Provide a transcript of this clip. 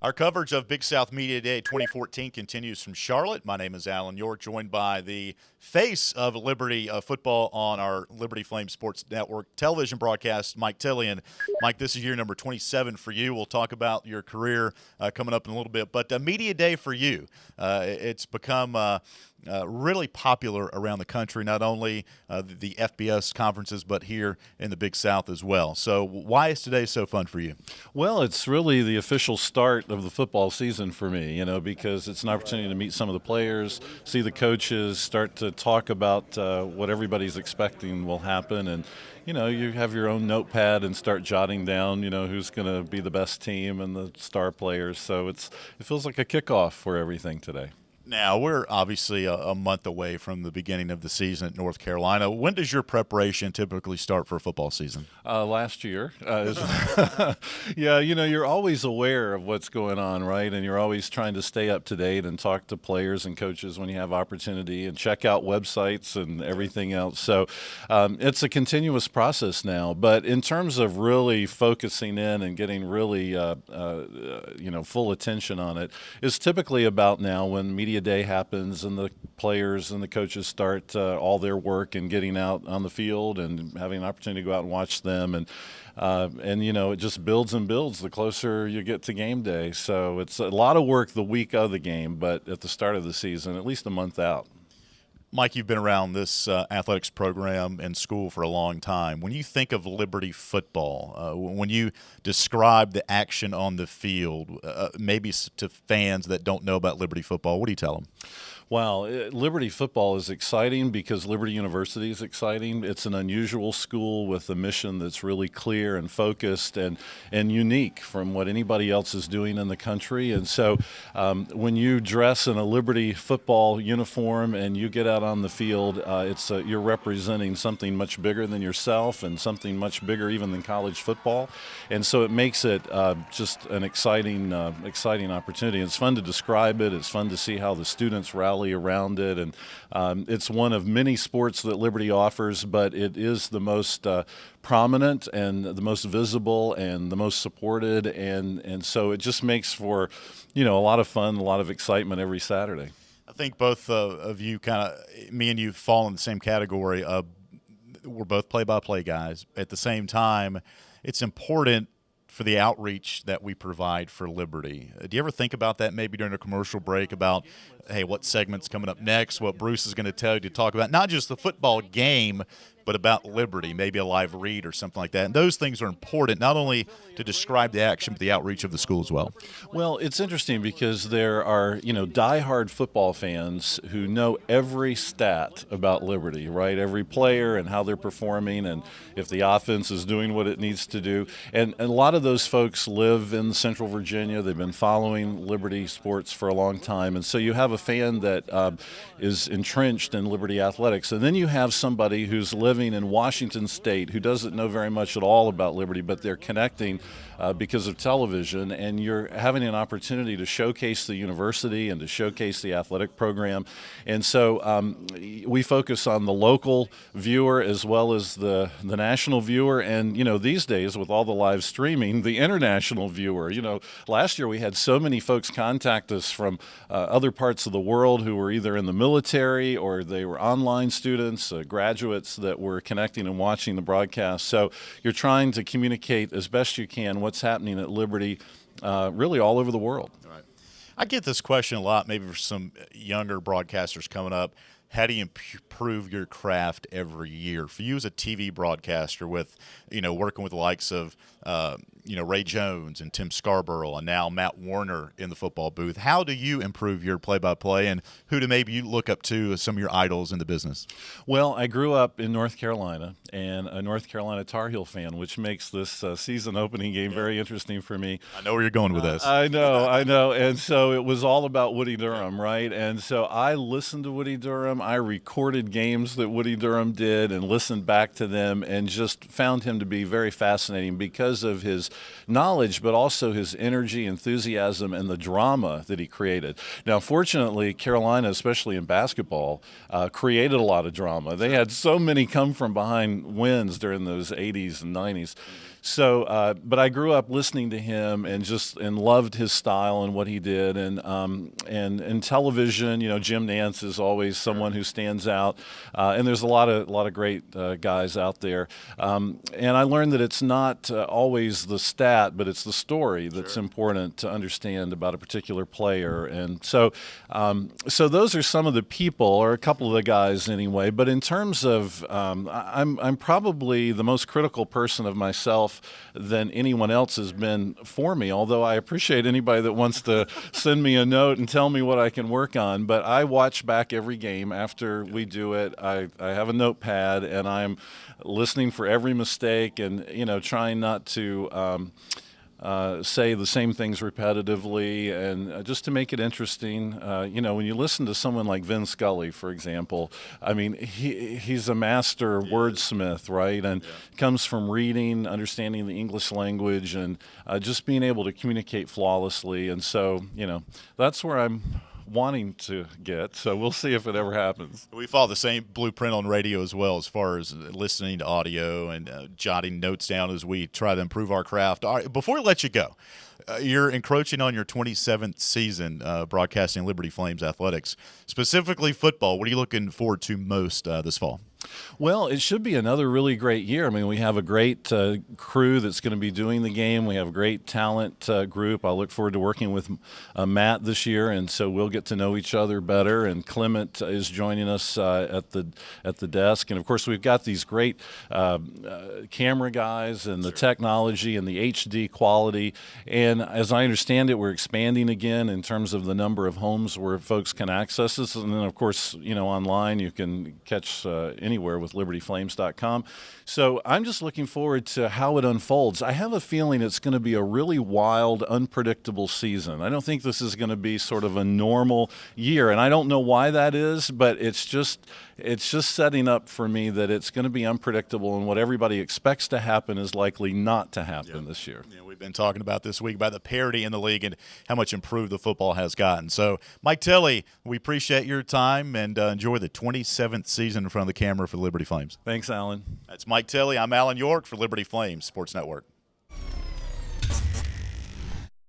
Our coverage of Big South Media Day 2014 continues from Charlotte. My name is Alan York, joined by the face of Liberty football on our Liberty Flame Sports Network television broadcast, Mike Tilley. And Mike, this is year number 27 for you. We'll talk about your career coming up in a little bit. But Media Day for you, it's become really popular around the country, not only the FBS conferences, but here in the Big South as well. So why is today so fun for you? Well, it's really the official start of the football season for me, because it's an opportunity to meet some of the players, see the coaches, start to talk about what everybody's expecting will happen. And, you have your own notepad and start jotting down, who's going to be the best team and the star players. So it feels like a kickoff for everything today. Now, we're obviously a month away from the beginning of the season at North Carolina. When does your preparation typically start for a football season? Last year. Yeah, you're always aware of what's going on, right? And you're always trying to stay up to date and talk to players and coaches when you have opportunity and check out websites and everything else. So it's a continuous process now. But in terms of really focusing in and getting really, full attention on it, is typically about now when media day happens and the players and the coaches start all their work and getting out on the field and having an opportunity to go out and watch them, and it just builds and builds the closer you get to game day. So it's a lot of work the week of the game, but at the start of the season, at least a month out. Mike, you've been around this athletics program and school for a long time. When you think of Liberty football, when you describe the action on the field, maybe to fans that don't know about Liberty football, what do you tell them? Wow, Liberty football is exciting because Liberty University is exciting. It's an unusual school with a mission that's really clear and focused and unique from what anybody else is doing in the country. And so when you dress in a Liberty football uniform and you get out on the field, you're representing something much bigger than yourself and something much bigger even than college football. And so it makes it just an exciting opportunity. It's fun to describe it. It's fun to see how the students rally around it, and it's one of many sports that Liberty offers, but it is the most prominent and the most visible and the most supported, and so it just makes for a lot of fun, a lot of excitement every Saturday. I think both of you me and you fall in the same category. We're both play-by-play guys. At the same time, it's important for the outreach that we provide for Liberty. Do you ever think about that maybe during a commercial break about, hey, what segment's coming up next, what Bruce is going to tell you to talk about, not just the football game, but about Liberty, maybe a live read or something like that. And those things are important, not only to describe the action, but the outreach of the school as well. Well, it's interesting because there are, diehard football fans who know every stat about Liberty, right? Every player and how they're performing and if the offense is doing what it needs to do. And a lot of those folks live in Central Virginia. They've been following Liberty sports for a long time. And so you have a fan that is entrenched in Liberty athletics. And then you have somebody who's living in Washington State who doesn't know very much at all about Liberty, but they're connecting because of television, and you're having an opportunity to showcase the university and to showcase the athletic program. And so we focus on the local viewer as well as the national viewer, and these days with all the live streaming, the international viewer. Last year we had so many folks contact us from other parts of the world who were either in the military or they were online students, graduates that were connecting and watching the broadcast. So you're trying to communicate as best you can what's happening at Liberty really all over the world. Right. I get this question a lot, maybe for some younger broadcasters coming up. How do you improve your craft every year? For you as a TV broadcaster with, working with the likes of, Ray Jones and Tim Scarborough and now Matt Warner in the football booth, how do you improve your play-by-play, and who do maybe you look up to as some of your idols in the business? Well, I grew up in North Carolina and a North Carolina Tar Heel fan, which makes this season opening game very interesting for me. I know where you're going with this. I know. And so it was all about Woody Durham, right? And so I listened to Woody Durham. I recorded games that Woody Durham did and listened back to them and just found him to be very fascinating because of his knowledge, but also his energy, enthusiasm, and the drama that he created. Now, fortunately, Carolina, especially in basketball, created a lot of drama. They had so many come from behind wins during those 80s and 90s. But I grew up listening to him and loved his style and what he did. And in television, Jim Nantz is always someone who stands out. And there's a lot of great guys out there. And I learned that it's not always the stat, but it's the story that's important to understand about a particular player. And so those are some of the people, or a couple of the guys anyway. But in terms of, I'm probably the most critical person of myself than anyone else has been for me, although I appreciate anybody that wants to send me a note and tell me what I can work on. But I watch back every game after we do it. I have a notepad, and I'm listening for every mistake and, trying not to say the same things repetitively, and just to make it interesting. When you listen to someone like Vin Scully, for example, I mean, he's a master wordsmith, right? And comes from reading, understanding the English language, and just being able to communicate flawlessly. And so, that's where I'm wanting to get, so we'll see if it ever happens. We follow the same blueprint on radio as well, as far as listening to audio and jotting notes down as we try to improve our craft. All right, before we let you go, you're encroaching on your 27th season broadcasting Liberty Flames athletics, specifically football. What are you looking forward to most this fall? Well, it should be another really great year. I mean, we have a great crew that's going to be doing the game. We have a great talent group. I look forward to working with Matt this year, and so we'll get to know each other better. And Clement is joining us at the desk. And, of course, we've got these great camera guys and the technology and the HD quality. And as I understand it, we're expanding again in terms of the number of homes where folks can access us. And then, of course, online you can catch anywhere with libertyflames.com. So I'm just looking forward to how it unfolds. I have a feeling it's going to be a really wild, unpredictable season. I don't think this is going to be sort of a normal year, and I don't know why that is, but it's just setting up for me that it's going to be unpredictable, and what everybody expects to happen is likely not to happen this year. Yeah, we've been talking about this week about the parity in the league and how much improved the football has gotten. So, Mike Tilley, we appreciate your time, and enjoy the 27th season in front of the camera for the Liberty Flames. Thanks, Alan. That's Mike Tilley. I'm Alan York for Liberty Flames Sports Network.